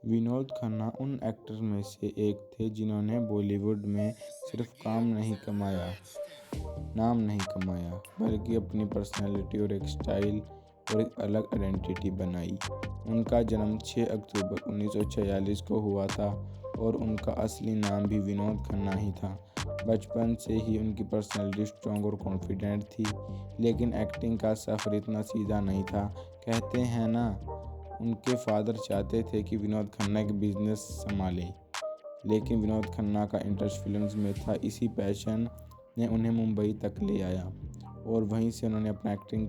विनोद खन्ना उन एक्टर में से एक थे जिन्होंने बॉलीवुड में सिर्फ नाम नहीं कमाया, बल्कि अपनी पर्सनैलिटी और एक स्टाइल और एक अलग आइडेंटिटी बनाई। उनका जन्म 6 अक्टूबर 1946 को हुआ था और उनका असली नाम भी विनोद खन्ना ही था। बचपन से ही उनकी पर्सनैलिटी स्ट्रॉन्ग और कॉन्फिडेंट थी, लेकिन एक्टिंग का सफ़र इतना सीधा नहीं था। कहते हैं ना, उनके फादर चाहते थे कि विनोद खन्ना एक बिजनेस संभालें, लेकिन विनोद खन्ना का इंटरेस्ट फिल्म्स में था। इसी पैशन ने उन्हें मुंबई तक ले आया और वहीं से उन्होंने अपना एक्टिंग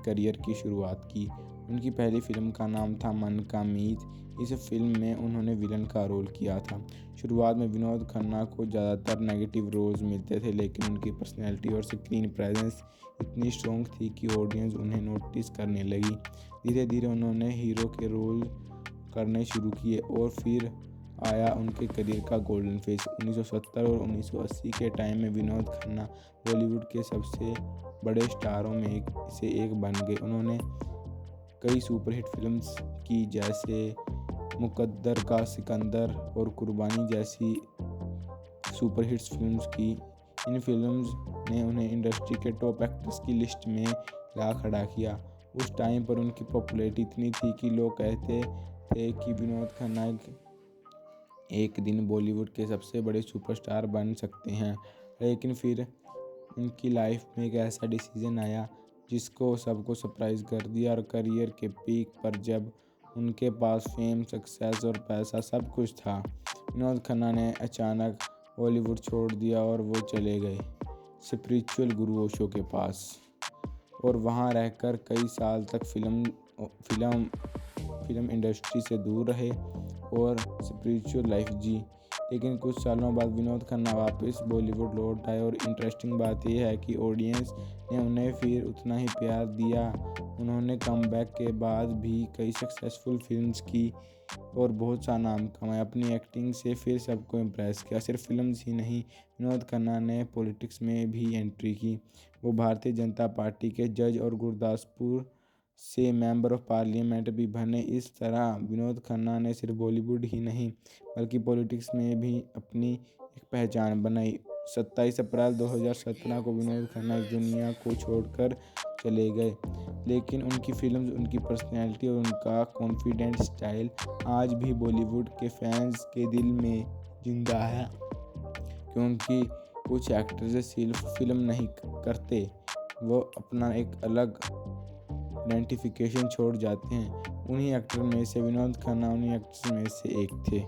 करियर की शुरुआत की। उनकी पहली फिल्म का नाम था मन का मीत। इस फिल्म में उन्होंने विलन का रोल किया था। शुरुआत में विनोद खन्ना को ज़्यादातर नेगेटिव रोल्स मिलते थे, लेकिन उनकी पर्सनैलिटी और स्क्रीन प्रेजेंस इतनी स्ट्रॉन्ग थी कि ऑडियंस उन्हें नोटिस करने लगी। धीरे धीरे उन्होंने हीरो के रोल करने शुरू किए और फिर आया उनके करियर का गोल्डन फेज। 1970 और 1980 के टाइम में विनोद खन्ना बॉलीवुड के सबसे बड़े स्टारों में से एक बन गए। उन्होंने कई सुपरहिट फिल्म्स की, जैसे मुकद्दर का सिकंदर और कुर्बानी जैसी सुपरहिट्स फिल्म्स की। इन फिल्म्स ने उन्हें इंडस्ट्री के टॉप एक्टर्स की लिस्ट में ला खड़ा किया। उस टाइम पर उनकी पॉपुलैरिटी इतनी थी कि लोग कहते थे कि विनोद खन्ना एक दिन बॉलीवुड के सबसे बड़े सुपरस्टार बन सकते हैं। लेकिन फिर उनकी लाइफ में एक ऐसा डिसीजन आया जिसको सबको सरप्राइज कर दिया, और करियर के पीक पर जब उनके पास फेम, सक्सेस और पैसा सब कुछ था, विनोद खन्ना ने अचानक बॉलीवुड छोड़ दिया और वो चले गए स्पिरिचुअल गुरु ओशो के पास और वहाँ रहकर कई साल तक फिल्म इंडस्ट्री से दूर रहे और स्पिरिचुअल लाइफ जी। लेकिन कुछ सालों बाद विनोद खन्ना वापस बॉलीवुड लौट आए और इंटरेस्टिंग बात यह है कि ऑडियंस ने उन्हें फिर उतना ही प्यार दिया। उन्होंने कमबैक के बाद भी कई सक्सेसफुल फिल्म्स की और बहुत सा नाम कमाया। अपनी एक्टिंग से फिर सबको इम्प्रेस किया। सिर्फ फिल्म्स ही नहीं, विनोद खन्ना ने पॉलिटिक्स में भी एंट्री की। वो भारतीय जनता पार्टी के जज और गुरदासपुर से मेंबर ऑफ पार्लियामेंट भी बने। इस तरह विनोद खन्ना ने सिर्फ बॉलीवुड ही नहीं बल्कि पॉलिटिक्स में भी अपनी एक पहचान बनाई। 27 अप्रैल 2017 को विनोद खन्ना इस दुनिया को छोड़कर चले गए, लेकिन उनकी फिल्म्स, उनकी पर्सनैलिटी और उनका कॉन्फिडेंट स्टाइल आज भी बॉलीवुड के फैंस के दिल में जिंदा है। क्योंकि कुछ एक्टर्स सिर्फ फिल्म नहीं करते, वो अपना एक अलग आइडेंटिफिकेशन छोड़ जाते हैं। उन्हीं एक्टर में से विनोद खन्ना उन्हीं एक्टर्स में से एक थे।